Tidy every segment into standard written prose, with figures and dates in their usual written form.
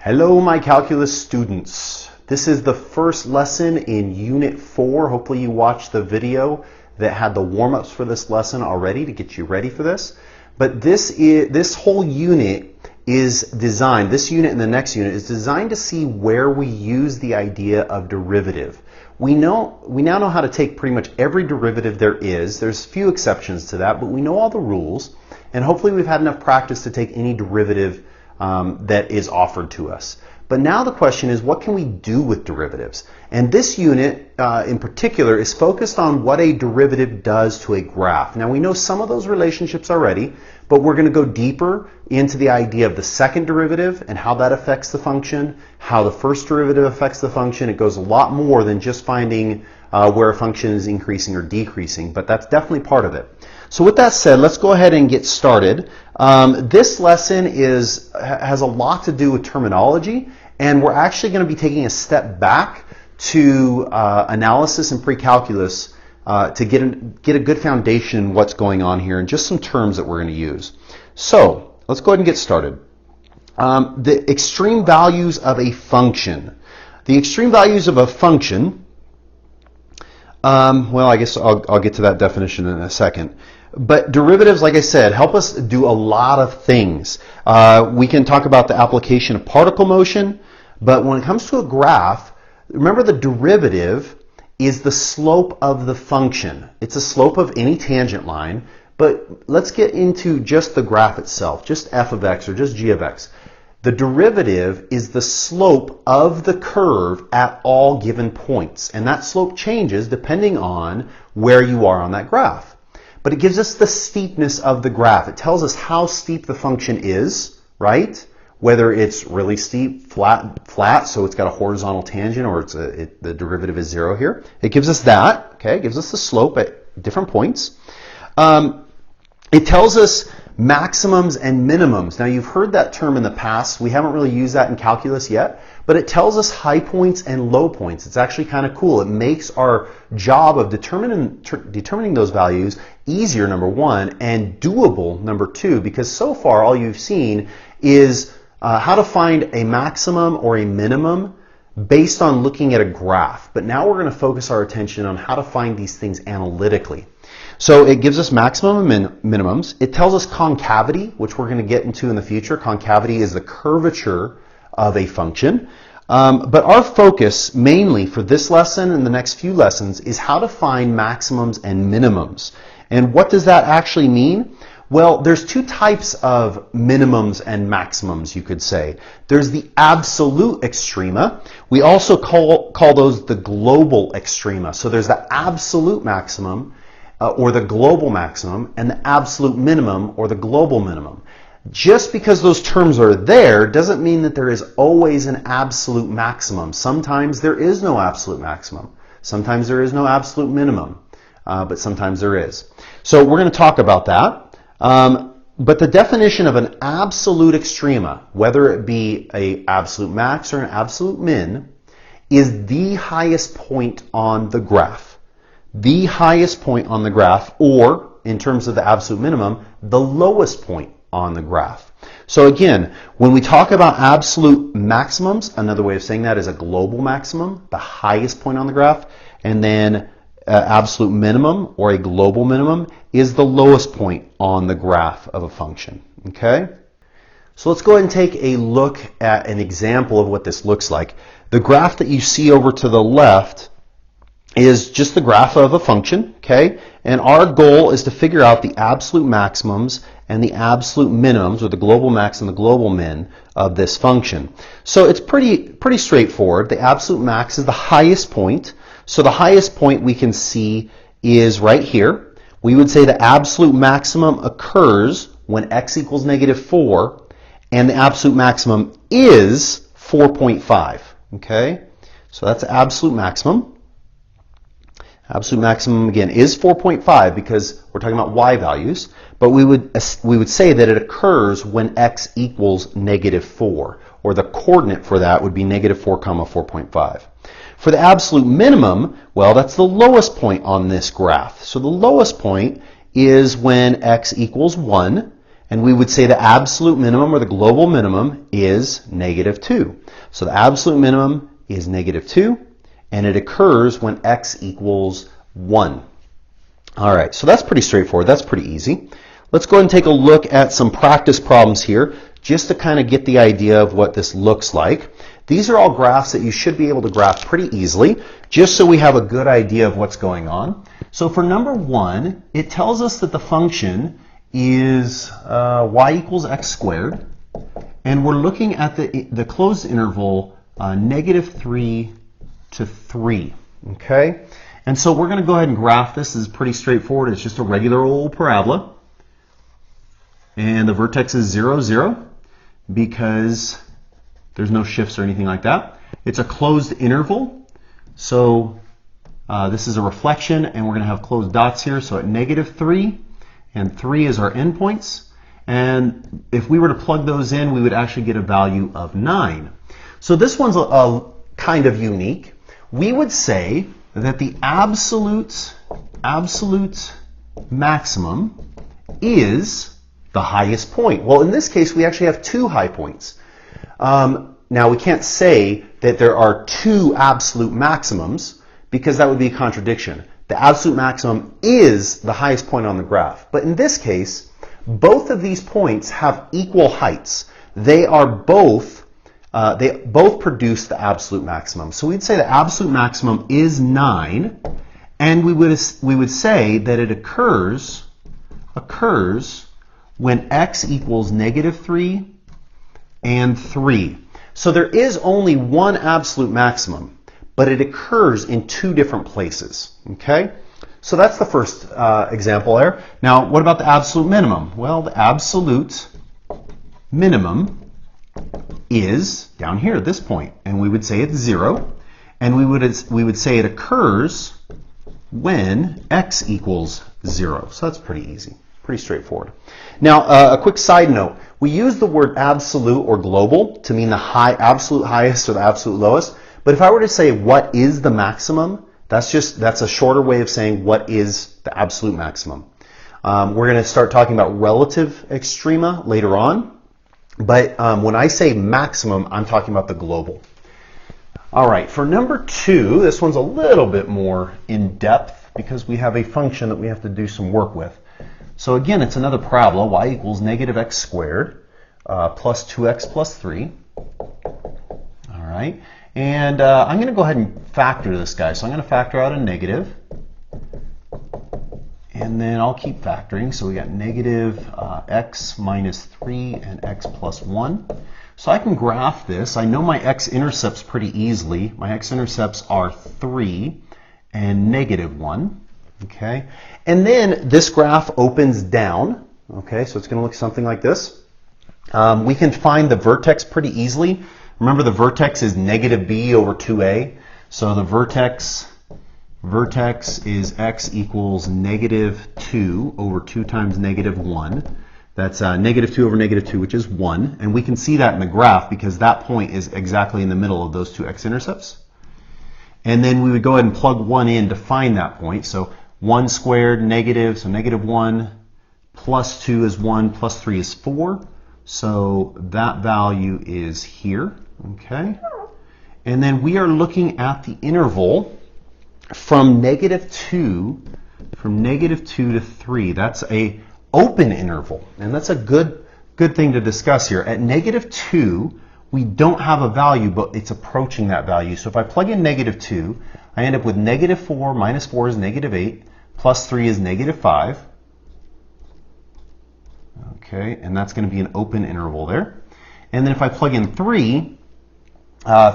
Hello, my calculus students. This is the first lesson in Unit 4. Hopefully you watched the video that had the warm-ups for this lesson already to get you ready for this. But this whole unit is designed, this unit and the next unit is designed to see where we use the idea of derivative. We now know how to take pretty much every derivative there is. There's a few exceptions to that, but we know all the rules. And hopefully we've had enough practice to take any derivative that is offered to us. But now the question is, what can we do with derivatives? And this unit in particular is focused on what a derivative does to a graph. Now we know some of those relationships already, but we're going to go deeper into the idea of the second derivative and how that affects the function, how the first derivative affects the function. It goes a lot more than just finding where a function is increasing or decreasing, but that's definitely part of it. So with that said, let's go ahead and get started. This lesson has a lot to do with terminology, and we're actually going to be taking a step back to analysis and pre-calculus to get a good foundation in what's going on here and just some terms that we're going to use. So let's go ahead and get started. The extreme values of a function. The extreme values of a function, well, I guess I'll get to that definition in a second. But derivatives, like I said, help us do a lot of things. We can talk about the application of particle motion, but when it comes to a graph, remember the derivative is the slope of the function. It's a slope of any tangent line, but let's get into just the graph itself, just f of x or just g of x. The derivative is the slope of the curve at all given points, and that slope changes depending on where you are on that graph. But it gives us the steepness of the graph. It tells us how steep the function is, right? Whether it's really steep, flat, so it's got a horizontal tangent, or the derivative is 0 here. It gives us that, okay? It gives us the slope at different points. It tells us maximums and minimums. Now you've heard that term in the past. We haven't really used that in calculus yet, but it tells us high points and low points. It's actually kind of cool. It makes our job of determining those values easier, number one, and doable, number two, because so far all you've seen is how to find a maximum or a minimum based on looking at a graph. But now we're going to focus our attention on how to find these things analytically. So it gives us maximum and minimums. It tells us concavity, which we're going to get into in the future. Concavity is the curvature of a function. But our focus mainly for this lesson and the next few lessons is how to find maximums and minimums. And what does that actually mean? Well, there's two types of minimums and maximums, you could say. There's the absolute extrema. We also call those the global extrema. So there's the absolute maximum or the global maximum, and the absolute minimum or the global minimum. Just because those terms are there doesn't mean that there is always an absolute maximum. Sometimes there is no absolute maximum. Sometimes there is no absolute minimum, but sometimes there is. So we're going to talk about that. But the definition of an absolute extrema, whether it be an absolute max or an absolute min, is the highest point on the graph. The highest point on the graph, or in terms of the absolute minimum, the lowest point on the graph. So again, when we talk about absolute maximums, another way of saying that is a global maximum, the highest point on the graph, and then absolute minimum or a global minimum is the lowest point on the graph of a function. Okay? So let's go ahead and take a look at an example of what this looks like. The graph that you see over to the left is just the graph of a function, okay? And our goal is to figure out the absolute maximums and the absolute minimums, or the global max and the global min of this function. So it's pretty straightforward. The absolute max is the highest point. So the highest point we can see is right here. We would say the absolute maximum occurs when x equals -4, and the absolute maximum is 4.5, okay? So that's the absolute maximum. Absolute maximum, again, is 4.5 because we're talking about y values, but we would say that it occurs when x equals -4, or the coordinate for that would be -4, 4.5. For the absolute minimum, well, that's the lowest point on this graph. So the lowest point is when x equals 1, And we would say the absolute minimum or the global minimum is -2. So the absolute minimum is -2, and it occurs when x equals 1. All right, so that's pretty straightforward. That's pretty easy. Let's go ahead and take a look at some practice problems here just to kind of get the idea of what this looks like. These are all graphs that you should be able to graph pretty easily, just so we have a good idea of what's going on. So for number 1, it tells us that the function is y equals x squared, and we're looking at the closed interval -3 to 3. Okay, and so we're going to go ahead and graph this. This is pretty straightforward. It's just a regular old parabola, and the vertex is 0, 0, because there's no shifts or anything like that. It's a closed interval, so this is a reflection, and we're going to have closed dots here. So at -3 and 3 is our endpoints, and if we were to plug those in, we would actually get a value of 9. So this one's a kind of unique. We would say that the absolute maximum is the highest point. Well, in this case, we actually have 2 high points. Now, we can't say that there are 2 absolute maximums, because that would be a contradiction. The absolute maximum is the highest point on the graph. But in this case, both of these points have equal heights. They both produce the absolute maximum. So we'd say the absolute maximum is 9, and we would say that it occurs when x equals -3 and 3. So there is only one absolute maximum, but it occurs in 2 different places. Okay? So that's the first example there. Now, what about the absolute minimum? Well, the absolute minimum is down here at this point, and we would say it's 0, and we would say it occurs when x equals 0. So that's pretty easy, pretty straightforward. Now, a quick side note: we use the word absolute or global to mean the absolute highest or the absolute lowest. But if I were to say what is the maximum, that's a shorter way of saying what is the absolute maximum. We're going to start talking about relative extrema later on. But when I say maximum, I'm talking about the global. All right, for number 2, this one's a little bit more in depth because we have a function that we have to do some work with. So again, it's another parabola, y equals -x squared plus 2x plus 3. All right, and I'm going to go ahead and factor this guy. So I'm going to factor out a negative. And then I'll keep factoring. So we got -x minus 3 and x plus 1. So I can graph this. I know my x-intercepts pretty easily. My x-intercepts are 3 and -1. Okay. And then this graph opens down. Okay, so it's going to look something like this. We can find the vertex pretty easily. Remember, the vertex is -b over 2a. So the vertex is x equals -2 over 2 times -1. That's -2 over -2, which is 1. And we can see that in the graph because that point is exactly in the middle of those 2 x-intercepts. And then we would go ahead and plug 1 in to find that point. So 1 squared negative, so -1 plus 2 is 1 plus 3 is 4. So that value is here. Okay. And then we are looking at the interval from -2 to 3. That's a open interval, and that's a good thing to discuss here. At -2, we don't have a value, but it's approaching that value. So if I plug in -2, I end up with -4 minus 4 is -8 plus 3 is -5. Okay, and that's going to be an open interval there. And then if I plug in 3,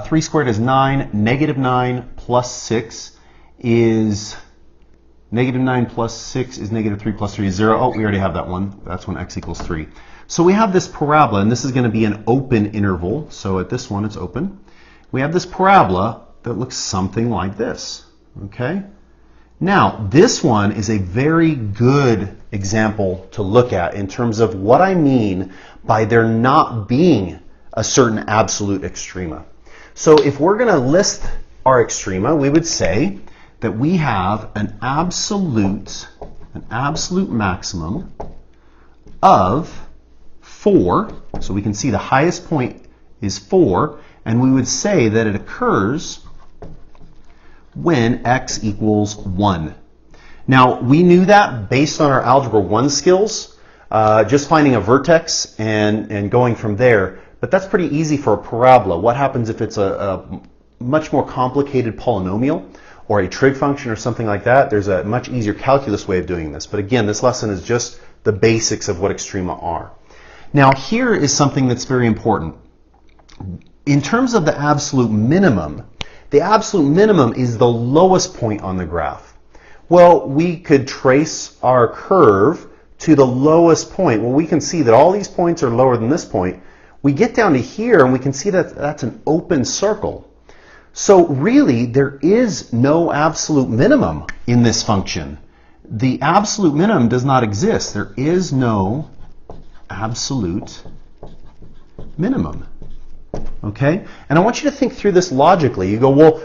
3 squared is 9, -9 plus 6 is -9 plus 6 is -3 plus 3 is 0. Oh, we already have that one. That's when x equals 3. So we have this parabola, and this is going to be an open interval. So at this one, it's open. We have this parabola that looks something like this. Okay? Now, this one is a very good example to look at in terms of what I mean by there not being a certain absolute extrema. So if we're going to list our extrema, we would say that we have an absolute maximum of 4. So we can see the highest point is 4, and we would say that it occurs when x equals 1. Now, we knew that based on our Algebra 1 skills, just finding a vertex and going from there. But that's pretty easy for a parabola. What happens if it's a much more complicated polynomial or a trig function or something like that? There's a much easier calculus way of doing this. But again, this lesson is just the basics of what extrema are. Now, here is something that's very important. In terms of the absolute minimum is the lowest point on the graph. Well, we could trace our curve to the lowest point. Well, we can see that all these points are lower than this point. We get down to here and we can see that that's an open circle. So really, there is no absolute minimum in this function. The absolute minimum does not exist. There is no absolute minimum. Okay? And I want you to think through this logically. You go, well,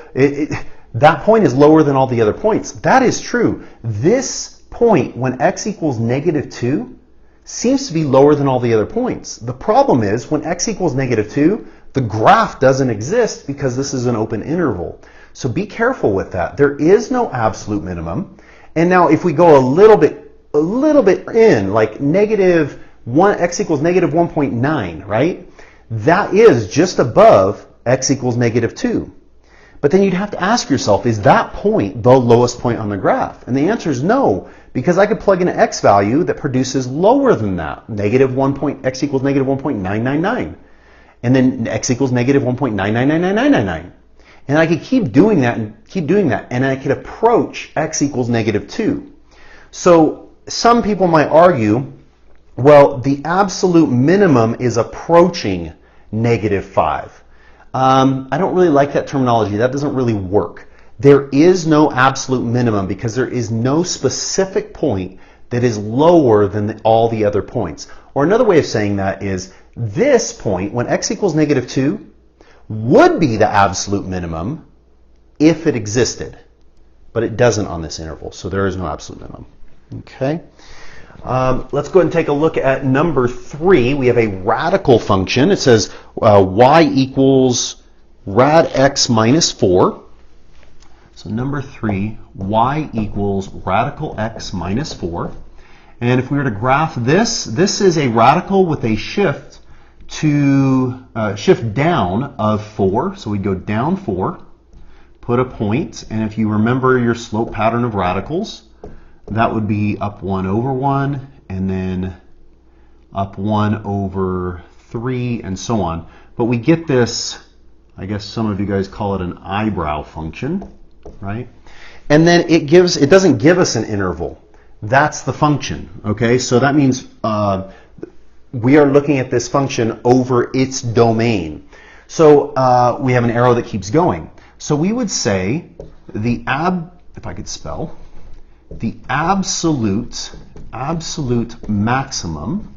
that point is lower than all the other points. That is true. This point, when x equals -2, seems to be lower than all the other points. The problem is, when x equals -2, the graph doesn't exist because this is an open interval. So be careful with that. There is no absolute minimum. And now if we go a little bit in, like x equals -1.9, right? That is just above x equals -2. But then you'd have to ask yourself, is that point the lowest point on the graph? And the answer is no, because I could plug in an x value that produces lower than that, x equals -1.999. And then x equals -1.9999999. And I could keep doing that and keep doing that, and I could approach x equals -2. So some people might argue, well, the absolute minimum is approaching -5. I don't really like that terminology. That doesn't really work. There is no absolute minimum because there is no specific point that is lower than all the other points. Or another way of saying that is this point, when x equals -2, would be the absolute minimum if it existed. But it doesn't on this interval, so there is no absolute minimum. Okay? Let's go ahead and take a look at number 3. We have a radical function. It says y equals rad x minus 4. So number 3, y equals radical x minus 4. And if we were to graph this, this is a radical with a shift down of 4. So we'd go down 4, put a point, and if you remember your slope pattern of radicals, that would be up 1 over 1, and then up 1 over 3, and so on. But we get this, I guess some of you guys call it an eyebrow function, right? And then it doesn't give us an interval. That's the function, okay? So that means we are looking at this function over its domain. So we have an arrow that keeps going. So we would say if I could spell, the absolute maximum,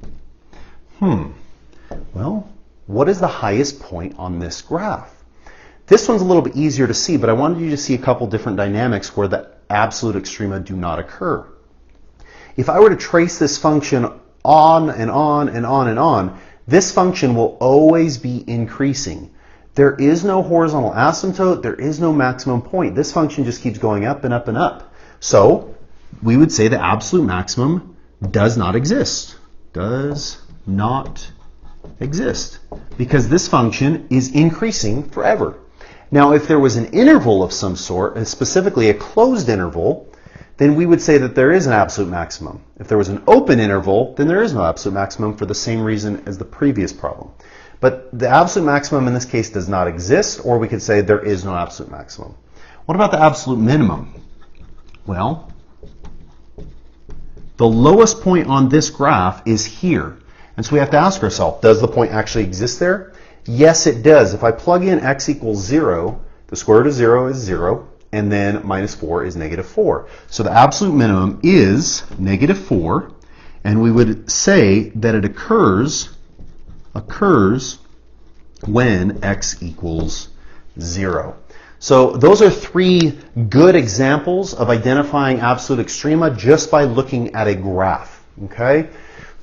well, what is the highest point on this graph? This one's a little bit easier to see, but I wanted you to see a couple different dynamics where the absolute extrema do not occur. If I were to trace this function on and on and on and on, this function will always be increasing. There is no horizontal asymptote, there is no maximum point. This function just keeps going up and up and up. So we would say the absolute maximum does not exist. Does not exist. Because this function is increasing forever. Now, if there was an interval of some sort, and specifically a closed interval, then we would say that there is an absolute maximum. If there was an open interval, then there is no absolute maximum for the same reason as the previous problem. But the absolute maximum in this case does not exist, or we could say there is no absolute maximum. What about the absolute minimum? Well, the lowest point on this graph is here. And so we have to ask ourselves, does the point actually exist there? Yes, it does. If I plug in x equals 0, the square root of 0 is 0, and then minus 4 is -4. So the absolute minimum is -4, and we would say that it occurs when x equals 0. So those are 3 good examples of identifying absolute extrema just by looking at a graph. Okay?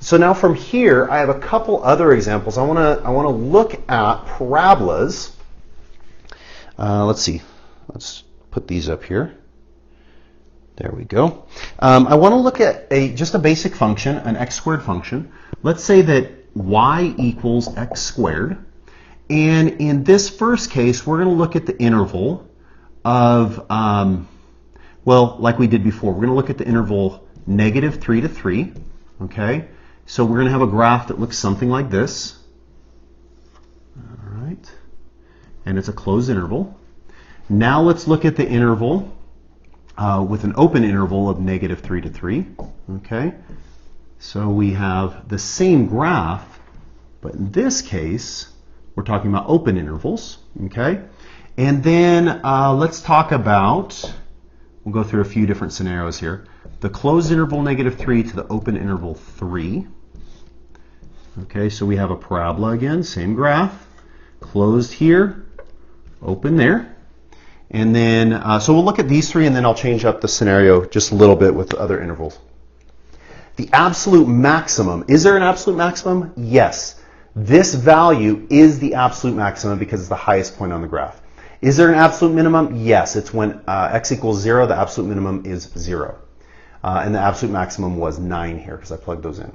So now from here, I have a couple other examples. I want to look at parabolas. Let's see. Let's put these up here. There we go. I want to look at just a basic function, an x squared function. Let's say that y equals x squared. And in this first case, we're going to look at the interval of, well, like we did before, we're going to look at the interval -3 to 3. Okay? So we're going to have a graph that looks something like this. All right. And it's a closed interval. Now let's look at the interval with an open interval of -3 to 3. Okay. So we have the same graph, but in this case, we're talking about open intervals. Okay. And then let's talk about, we'll go through a few different scenarios here. The closed interval -3 to the open interval 3. Okay, so we have a parabola again, same graph, closed here, open there. And then, so we'll look at these three and then I'll change up the scenario just a little bit with the other intervals. The absolute maximum, is there an absolute maximum? Yes. This value is the absolute maximum because it's the highest point on the graph. Is there an absolute minimum? Yes, it's when x equals 0, the absolute minimum is 0. And the absolute maximum was 9 here because I plugged those in.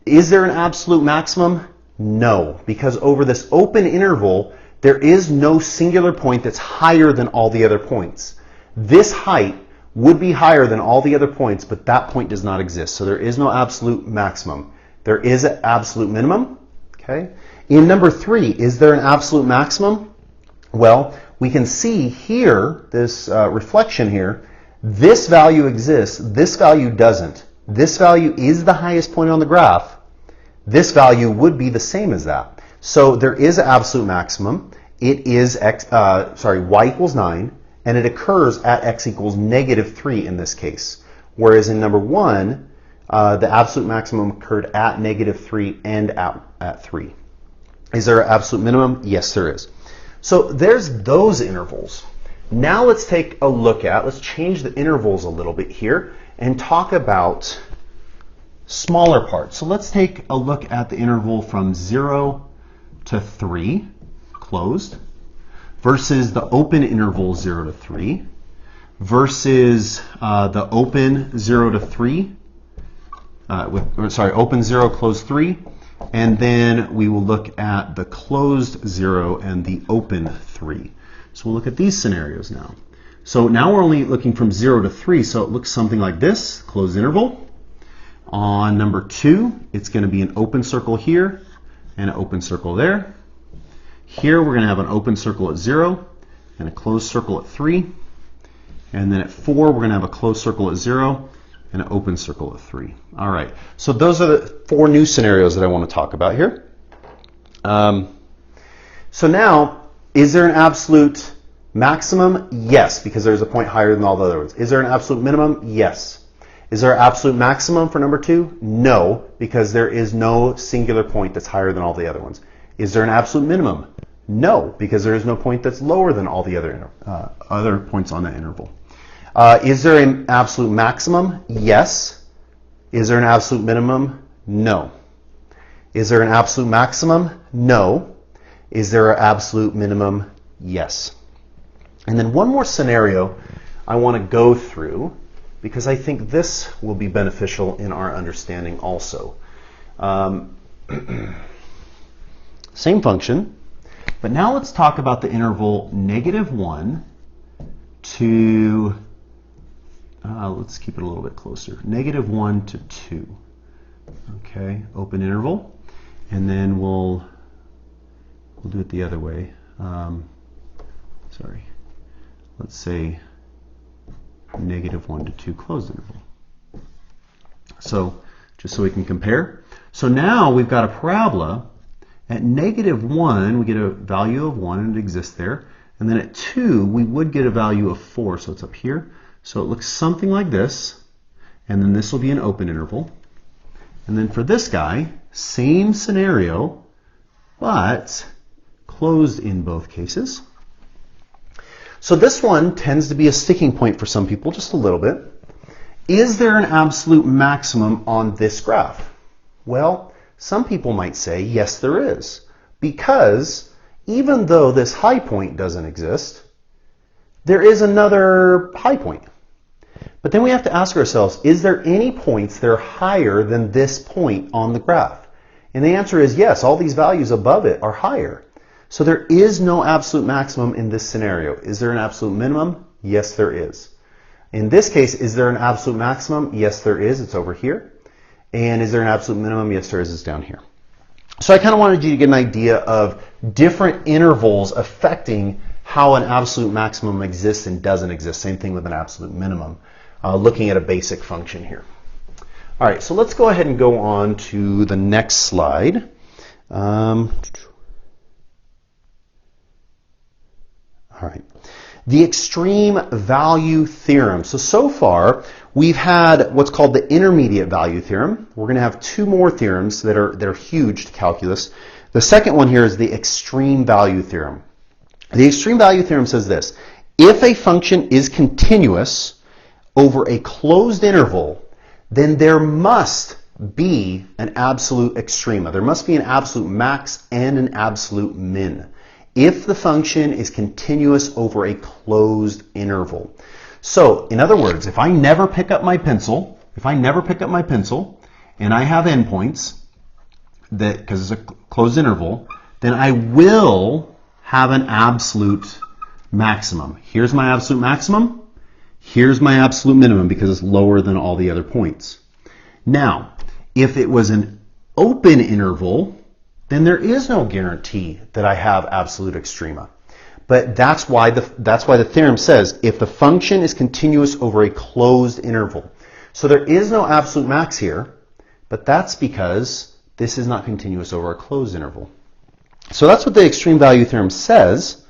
Is there an absolute maximum? No, because over this open interval, there is no singular point that's higher than all the other points. This height would be higher than all the other points, but that point does not exist. So there is no absolute maximum. There is an absolute minimum. Okay. In number 3, is there an absolute maximum? Well, we can see here, this reflection here, this value exists, this value doesn't. This value is the highest point on the graph. This value would be the same as that. So there is an absolute maximum. It is y equals 9, and it occurs at x equals -3 in this case. Whereas in number 1, the absolute maximum occurred at -3 and at 3. Is there an absolute minimum? Yes, there is. So there's those intervals. Now let's take a look at, let's change the intervals a little bit here and talk about smaller parts. So let's take a look at the interval from 0 to 3, closed, versus the open interval 0 to 3, versus the open 0 to 3, open 0, closed 3, and then we will look at the closed 0 and the open 3. So we'll look at these scenarios now. So now we're only looking from 0 to 3, so it looks something like this, closed interval. On number 2, it's going to be an open circle here and an open circle there. Here we're going to have an open circle at 0 and a closed circle at 3. And then at 4, we're going to have a closed circle at 0 and an open circle at 3. All right, so those are the 4 new scenarios that I want to talk about here. So now, is there an absolute maximum? Yes, because there's a point higher than all the other ones. Is there an absolute minimum? Yes. Is there an absolute maximum for number 2? No, because there is no singular point that's higher than all the other ones. Is there an absolute minimum? No, because there is no point that's lower than all the other points on that interval. Is there an absolute maximum? Yes. Is there an absolute minimum? No. Is there an absolute maximum? No. Is there an absolute minimum? Yes. And then one more scenario I want to go through because I think this will be beneficial in our understanding also. Same function, but now let's talk about the interval -1 to, let's keep it a little bit closer, -1 to 2. Okay, open interval, and then we'll do it the other way. Sorry, let's say -1 to 2 closed interval. So just so we can compare. So now we've got a parabola. At -1, we get a value of 1, and it exists there. And then at 2, we would get a value of 4, so it's up here. So it looks something like this. And then this will be an open interval. And then for this guy, same scenario, but closed in both cases. So this one tends to be a sticking point for some people, just a little bit. Is there an absolute maximum on this graph? Well, some people might say, yes, there is. Because even though this high point doesn't exist, there is another high point. But then we have to ask ourselves, is there any points that are higher than this point on the graph? And the answer is yes, all these values above it are higher. So there is no absolute maximum in this scenario. Is there an absolute minimum? Yes, there is. In this case, is there an absolute maximum? Yes, there is. It's over here. And is there an absolute minimum? Yes, there is. It's down here. So I kind of wanted you to get an idea of different intervals affecting how an absolute maximum exists and doesn't exist. Same thing with an absolute minimum. Looking at a basic function here. All right, so let's go ahead and go on to the next slide. All right. The extreme value theorem. So far, we've had what's called the intermediate value theorem. We're going to have two more theorems that are huge to calculus. The second one here is the extreme value theorem. The extreme value theorem says this: if a function is continuous over a closed interval, then there must be an absolute extrema. There must be an absolute max and an absolute min if the function is continuous over a closed interval. So, in other words, if I never pick up my pencil, and I have endpoints, that because it's a closed interval, then I will have an absolute maximum. Here's my absolute maximum. Here's my absolute minimum because it's lower than all the other points. Now, if it was an open interval, then there is no guarantee that I have absolute extrema. But that's why the theorem says if the function is continuous over a closed interval. So there is no absolute max here, but that's because this is not continuous over a closed interval. So that's what the extreme value theorem says.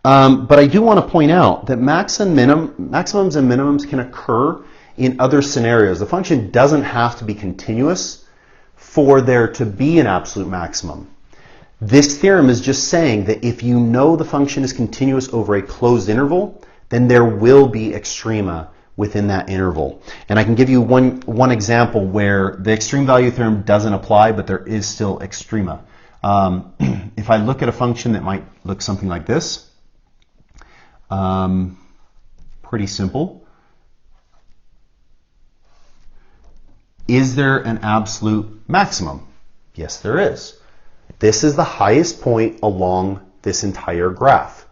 But I do want to point out that maximums and minimums can occur in other scenarios. The function doesn't have to be continuous for there to be an absolute maximum. This theorem is just saying that if you know the function is continuous over a closed interval, then there will be extrema within that interval. And I can give you one example where the extreme value theorem doesn't apply, but there is still extrema. If I look at a function that might look something like this, pretty simple. Is there an absolute maximum? Yes, there is. This is the highest point along this entire graph.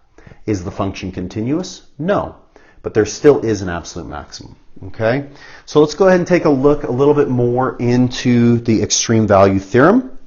Is the function continuous? No, but there still is an absolute maximum. Okay, so let's go ahead and take a look a little bit more into the extreme value theorem.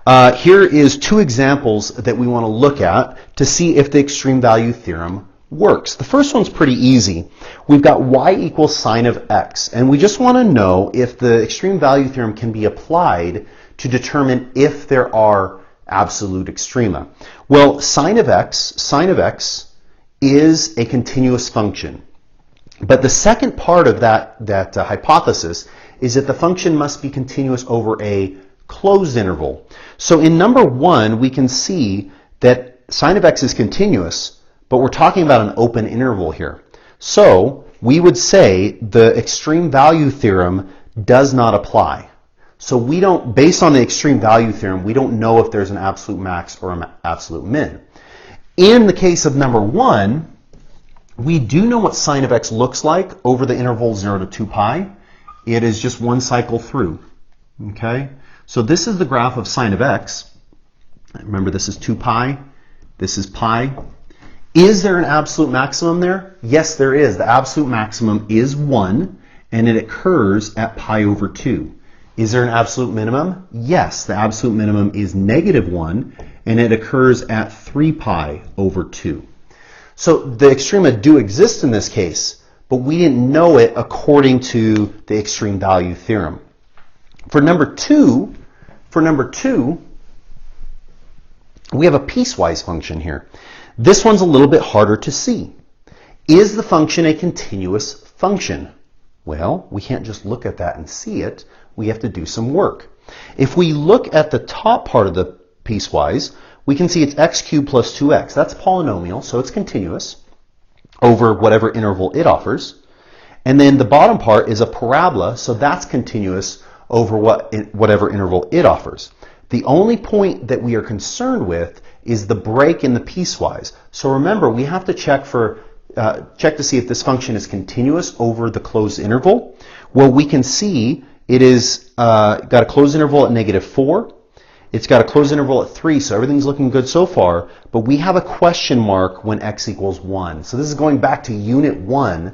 Here is two examples that we want to look at to see if the extreme value theorem works. The first one's pretty easy. We've got y equals sine of x, and we just want to know if the extreme value theorem can be applied to determine if there are absolute extrema. Well, sine of x is a continuous function. But the second part of that hypothesis is that the function must be continuous over a closed interval. So in number one, we can see that sine of x is continuous, but we're talking about an open interval here. So we would say the extreme value theorem does not apply. So we don't, based on the extreme value theorem, we don't know if there's an absolute max or an absolute min. In the case of number one, we do know what sine of x looks like over the interval 0 to 2 pi. It is just one cycle through. Okay? So this is the graph of sine of x. Remember, this is 2 pi. This is pi. Is there an absolute maximum there? Yes, there is. The absolute maximum is 1, and it occurs at pi over 2. Is there an absolute minimum? Yes, the absolute minimum is -1, and it occurs at 3 pi over 2. So the extrema do exist in this case, but we didn't know it according to the extreme value theorem. For number two, we have a piecewise function here. This one's a little bit harder to see. Is the function a continuous function? Well, we can't just look at that and see it. We have to do some work. If we look at the top part of the piecewise, we can see it's x cubed plus 2x. That's polynomial, so it's continuous over whatever interval it offers. And then the bottom part is a parabola, so that's continuous over whatever interval it offers. The only point that we are concerned with is the break in the piecewise. So remember, we have to check to see if this function is continuous over the closed interval. Well, we can see it is got a closed interval at -4. It's got a closed interval at 3, so everything's looking good so far. But we have a question mark when x equals 1. So this is going back to unit 1.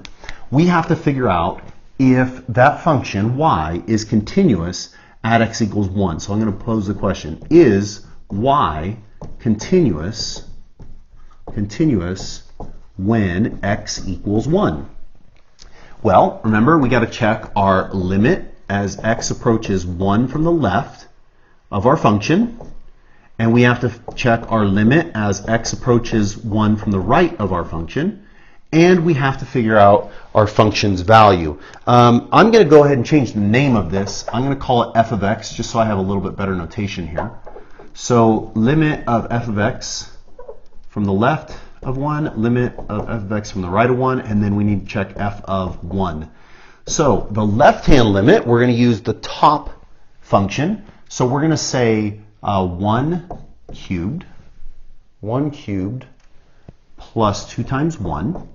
We have to figure out if that function, y, is continuous at x equals 1. So I'm going to pose the question, is y continuous when x equals 1? Well, remember, we got to check our limit as x approaches 1 from the left of our function, and we have to check our limit as x approaches 1 from the right of our function, and we have to figure out our function's value. I'm going to go ahead and change the name of this. I'm going to call it f of x, just so I have a little bit better notation here. So limit of f of x from the left of 1, limit of f of x from the right of 1, and then we need to check f of 1. So the left-hand limit, we're going to use the top function. So we're going to say 1 cubed plus 2 times 1.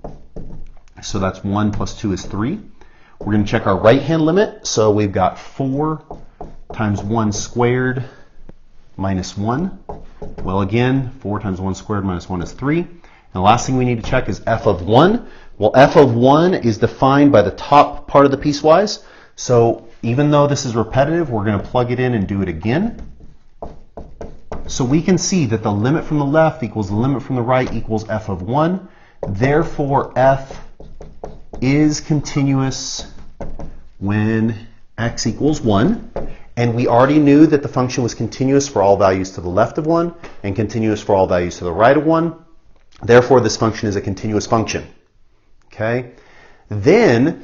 So that's 1 plus 2 is 3. We're going to check our right-hand limit. So we've got 4 times 1 squared minus 1. Well, again, 4 times 1 squared minus 1 is 3. And the last thing we need to check is f of 1. Well, f of 1 is defined by the top part of the piecewise. So even though this is repetitive, we're going to plug it in and do it again. So we can see that the limit from the left equals the limit from the right equals f of 1. Therefore, f is continuous when x equals 1. And we already knew that the function was continuous for all values to the left of 1 and continuous for all values to the right of 1. Therefore, this function is a continuous function. Okay? Then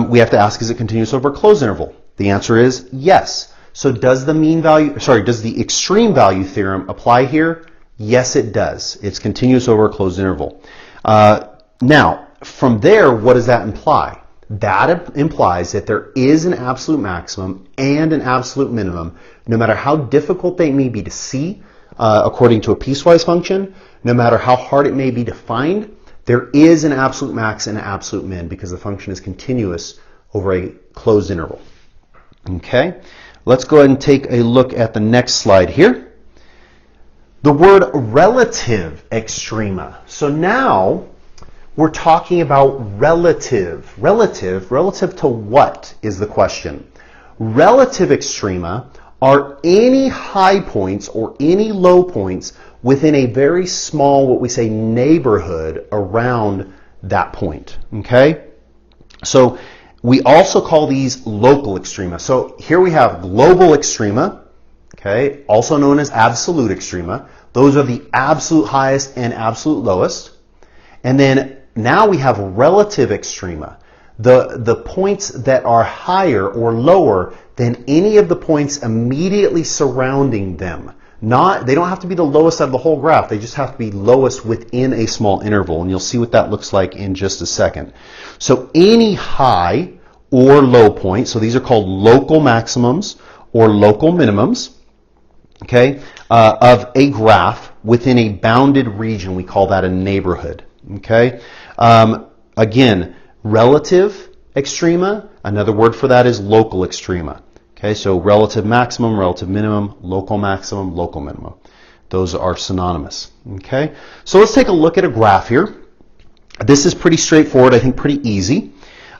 we have to ask, is it continuous over a closed interval? The answer is yes. So does the extreme value theorem apply here? Yes, it does. It's continuous over a closed interval. Now, from there, what does that imply? That implies that there is an absolute maximum and an absolute minimum, no matter how difficult they may be to see, according to a piecewise function, no matter how hard it may be to find, there is an absolute max and an absolute min because the function is continuous over a closed interval. Okay, let's go ahead and take a look at the next slide here. The word relative extrema. So now we're talking about relative. Relative to what is the question? Relative extrema are any high points or any low points within a very small, what we say, neighborhood around that point. Okay? So we also call these local extrema. So here we have global extrema, okay, also known as absolute extrema. Those are the absolute highest and absolute lowest. And then now we have relative extrema, the points that are higher or lower than any of the points immediately surrounding them. They don't have to be the lowest out of the whole graph. They just have to be lowest within a small interval. And you'll see what that looks like in just a second. So any high or low point, so these are called local maximums or local minimums, okay, of a graph within a bounded region. We call that a neighborhood. Okay. Again, relative extrema, another word for that is local extrema. Okay, so relative maximum, relative minimum, local maximum, local minimum. Those are synonymous. Okay, so let's take a look at a graph here. This is pretty straightforward, I think pretty easy.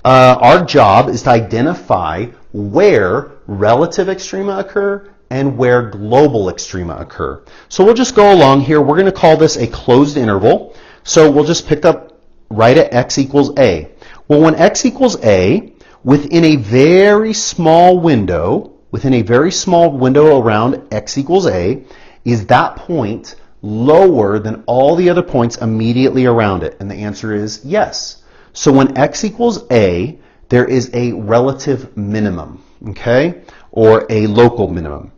Our job is to identify where relative extrema occur and where global extrema occur. So we'll just go along here. We're going to call this a closed interval. So we'll just pick up right at x equals a. Well, when x equals a, within a very small window around x equals a, is that point lower than all the other points immediately around it? And the answer is yes. So when x equals a, there is a relative minimum, okay, or a local minimum.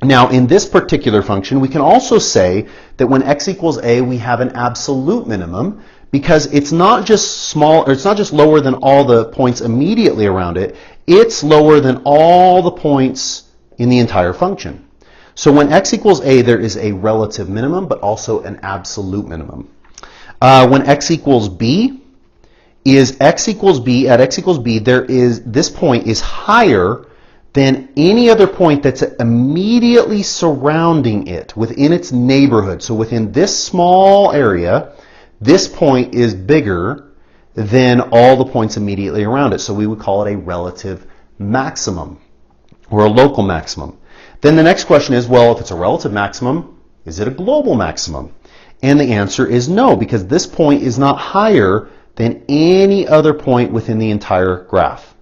Now, in this particular function, we can also say that when x equals a, we have an absolute minimum, because it's not just small, or it's not just lower than all the points immediately around it, it's lower than all the points in the entire function. So when x equals a, there is a relative minimum, but also an absolute minimum. When x equals b, at x equals b, this point is higher than any other point that's immediately surrounding it, within its neighborhood. So within this small area, this point is bigger than all the points immediately around it. So we would call it a relative maximum, or a local maximum. Then the next question is, well, if it's a relative maximum, is it a global maximum? And the answer is no, because this point is not higher than any other point within the entire graph.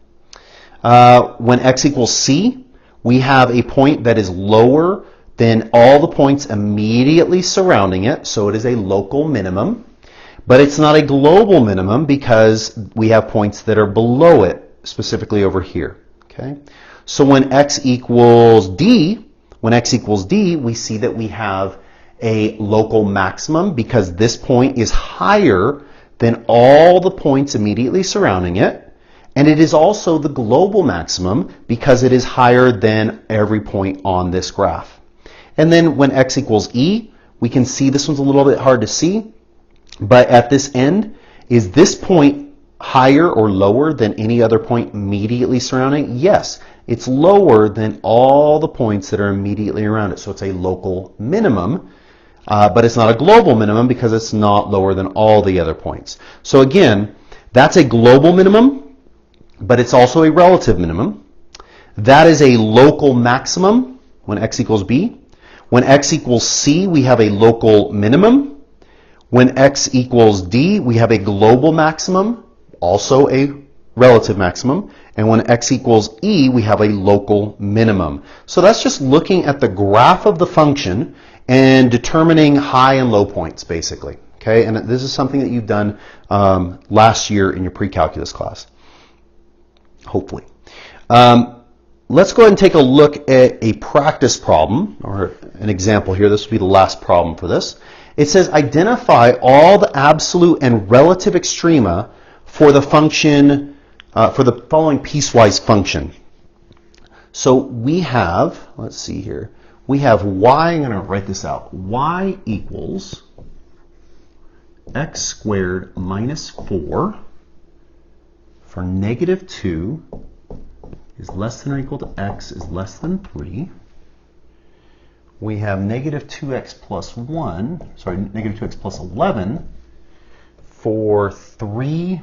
When x equals c, we have a point that is lower than all the points immediately surrounding it, so it is a local minimum. But it's not a global minimum because we have points that are below it, specifically over here. Okay? So when x equals d, we see that we have a local maximum because this point is higher than all the points immediately surrounding it. And it is also the global maximum because it is higher than every point on this graph. And then when x equals e, we can see, this one's a little bit hard to see, but at this end, is this point higher or lower than any other point immediately surrounding? Yes, it's lower than all the points that are immediately around it. So it's a local minimum, but it's not a global minimum because it's not lower than all the other points. So again, that's a global minimum, but it's also a relative minimum. That is a local maximum when x equals b. When x equals c, we have a local minimum. When x equals d, we have a global maximum, also a relative maximum. And when x equals e, we have a local minimum. So that's just looking at the graph of the function and determining high and low points, basically. Okay, and this is something that you've done last year in your pre-calculus class. Hopefully. Let's go ahead and take a look at a practice problem, or an example here. This will be the last problem for this. It says identify all the absolute and relative extrema for the function, for the following piecewise function. So we have, let's see here, we have y, I'm going to write this out, y equals x squared minus 4 for negative 2 is less than or equal to x is less than 3. We have negative 2x plus 1, sorry, negative 2x plus 11 for 3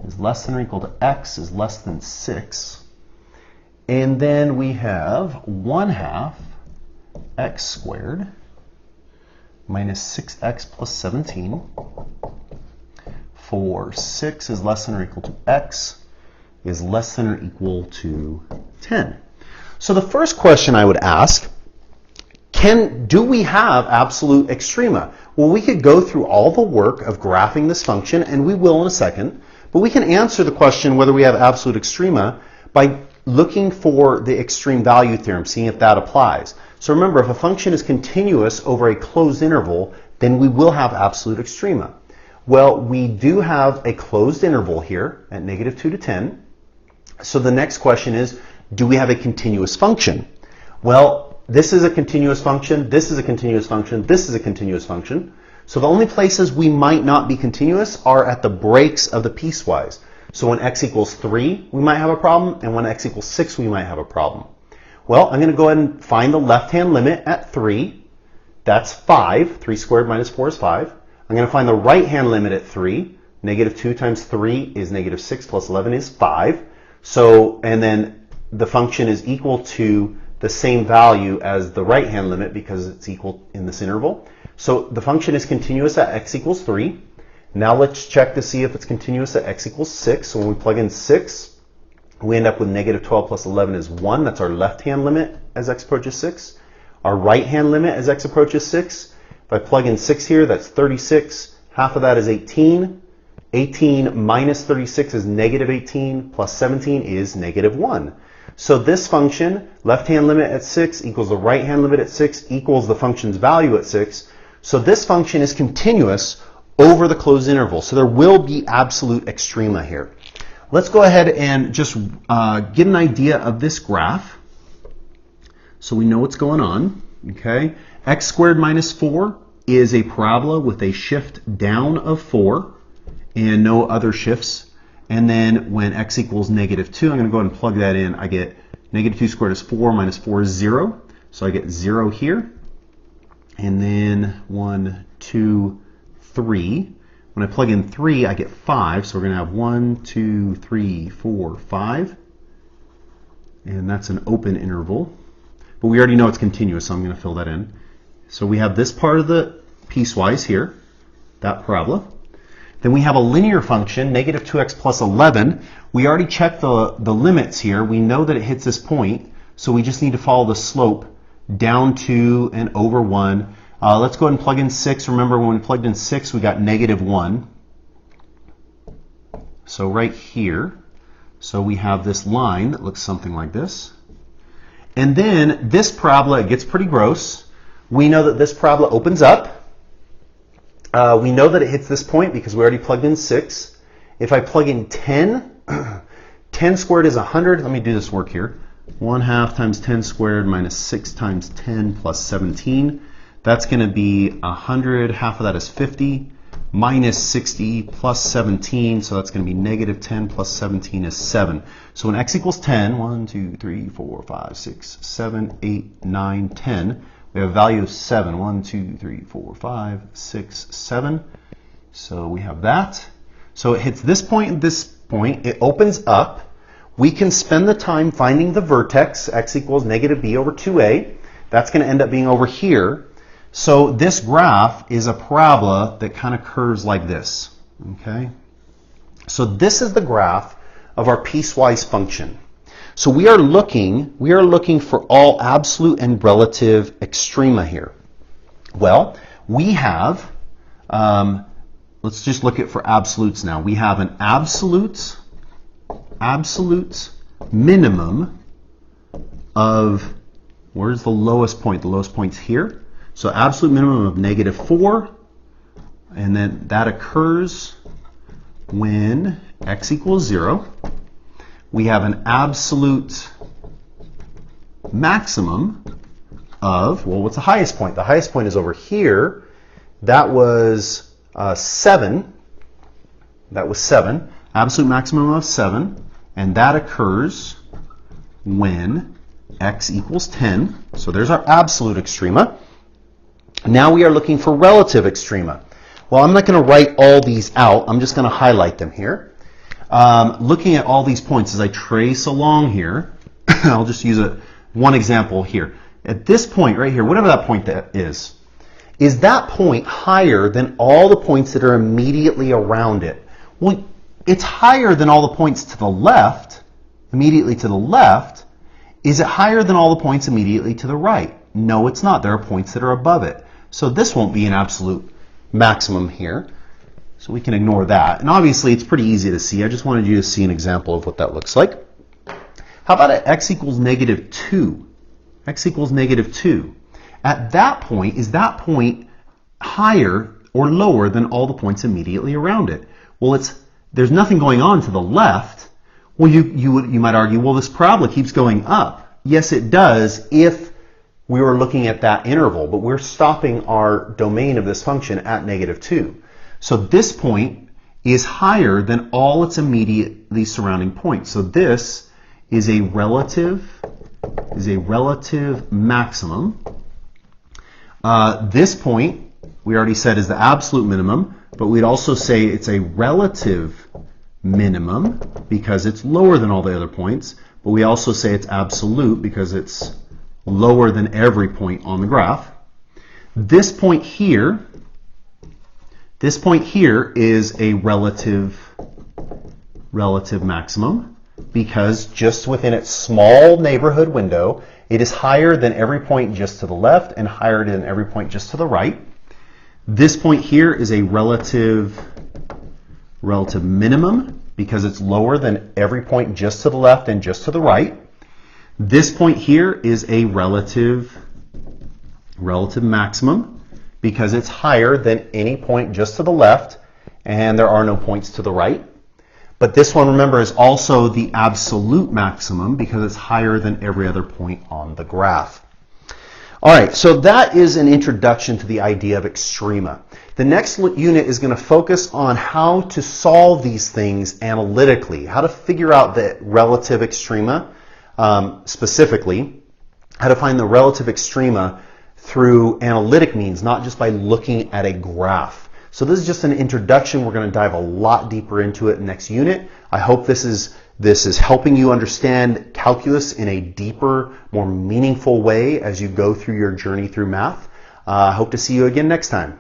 is less than or equal to x is less than 6. And then we have 1/2 x squared minus 6x plus 17 for 6 is less than or equal to x is less than or equal to 10. So the first question I would ask, do we have absolute extrema? Well, we could go through all the work of graphing this function, and we will in a second, but we can answer the question whether we have absolute extrema by looking for the extreme value theorem, seeing if that applies. So remember, if a function is continuous over a closed interval, then we will have absolute extrema. Well, we do have a closed interval here at negative 2 to 10. So the next question is, do we have a continuous function? Well, this is a continuous function, this is a continuous function, this is a continuous function. So the only places we might not be continuous are at the breaks of the piecewise. So when x equals 3, we might have a problem, and when x equals 6, we might have a problem. Well, I'm going to go ahead and find the left-hand limit at 3. That's 5. 3 squared minus 4 is 5. I'm going to find the right-hand limit at 3. Negative 2 times 3 is negative 6 plus 11 is 5. So, and then the function is equal to the same value as the right-hand limit because it's equal in this interval. So the function is continuous at x equals 3. Now let's check to see if it's continuous at x equals 6. So when we plug in 6, we end up with negative 12 plus 11 is 1. That's our left-hand limit as x approaches 6. Our right-hand limit as x approaches 6. If I plug in 6 here, that's 36. Half of that is 18. 18 minus 36 is negative 18, plus 17 is negative 1. So this function, left-hand limit at 6 equals the right-hand limit at 6 equals the function's value at 6. So this function is continuous over the closed interval. So there will be absolute extrema here. Let's go ahead and just get an idea of this graph so we know what's going on. Okay, x squared minus 4 is a parabola with a shift down of 4 and no other shifts. And then when x equals negative 2, I'm going to go ahead and plug that in. I get negative 2 squared is 4 minus 4 is 0. So I get 0 here. And then 1, 2, 3. When I plug in 3, I get 5. So we're going to have 1, 2, 3, 4, 5. And that's an open interval. But we already know it's continuous, so I'm going to fill that in. So we have this part of the piecewise here, that parabola. Then we have a linear function, negative 2x plus 11. We already checked the limits here. We know that it hits this point, so we just need to follow the slope down 2 and over 1. Let's go ahead and plug in 6. Remember, when we plugged in 6, we got negative 1. So right here, so we have this line that looks something like this. And then this parabola, it gets pretty gross. We know that this parabola opens up. We know that it hits this point because we already plugged in 6. If I plug in 10, 10 squared is 100. Let me do this work here. 1/2 times 10 squared minus 6 times 10 plus 17. That's going to be 100. Half of that is 50 minus 60 plus 17. So that's going to be negative 10 plus 17 is 7. So when x equals 10, 1, 2, 3, 4, 5, 6, 7, 8, 9, 10. We have a value of 7. 1, 2, 3, 4, 5, 6, 7. So we have that. So it hits this point and this point. It opens up. We can spend the time finding the vertex, x equals negative b over 2a. That's going to end up being over here. So this graph is a parabola that kind of curves like this. Okay? So this is the graph of our piecewise function. So we are looking for all absolute and relative extrema here. Well, we have, let's just look at for absolutes now. We have an absolute minimum of, where's the lowest point? The lowest point's here. So absolute minimum of negative 4, and then that occurs when x equals 0. We have an absolute maximum of, well, what's the highest point? The highest point is over here. That was 7. That was 7. Absolute maximum of 7. And that occurs when x equals 10. So there's our absolute extrema. Now we are looking for relative extrema. Well, I'm not going to write all these out. I'm just going to highlight them here. Looking at all these points as I trace along here, I'll just use one example here. At this point right here, whatever that point that is that point higher than all the points that are immediately around it? Well, it's higher than all the points to the left, immediately to the left. Is it higher than all the points immediately to the right? No, it's not. There are points that are above it. So this won't be an absolute maximum here. So we can ignore that. And obviously, it's pretty easy to see. I just wanted you to see an example of what that looks like. How about at x equals negative 2? X equals negative 2. At that point, is that point higher or lower than all the points immediately around it? Well, there's nothing going on to the left. Well, you might argue, well, this parabola keeps going up. Yes, it does if we were looking at that interval, but we're stopping our domain of this function at negative 2. So this point is higher than all its immediately surrounding points. So this is a relative maximum. This point, we already said, is the absolute minimum, but we'd also say it's a relative minimum because it's lower than all the other points, but we also say it's absolute because it's lower than every point on the graph. This point here is a relative maximum because just within its small neighborhood window, it is higher than every point just to the left and higher than every point just to the right. This point here is a relative minimum because it's lower than every point just to the left and just to the right. This point here is a relative maximum because it's higher than any point just to the left, and there are no points to the right. But this one, remember, is also the absolute maximum because it's higher than every other point on the graph. All right, so that is an introduction to the idea of extrema. The next unit is going to focus on how to solve these things analytically, how to figure out the relative extrema, specifically, how to find the relative extrema through analytic means, not just by looking at a graph. So this is just an introduction. We're going to dive a lot deeper into it next unit. I hope this is helping you understand calculus in a deeper, more meaningful way as you go through your journey through math. I hope to see you again next time.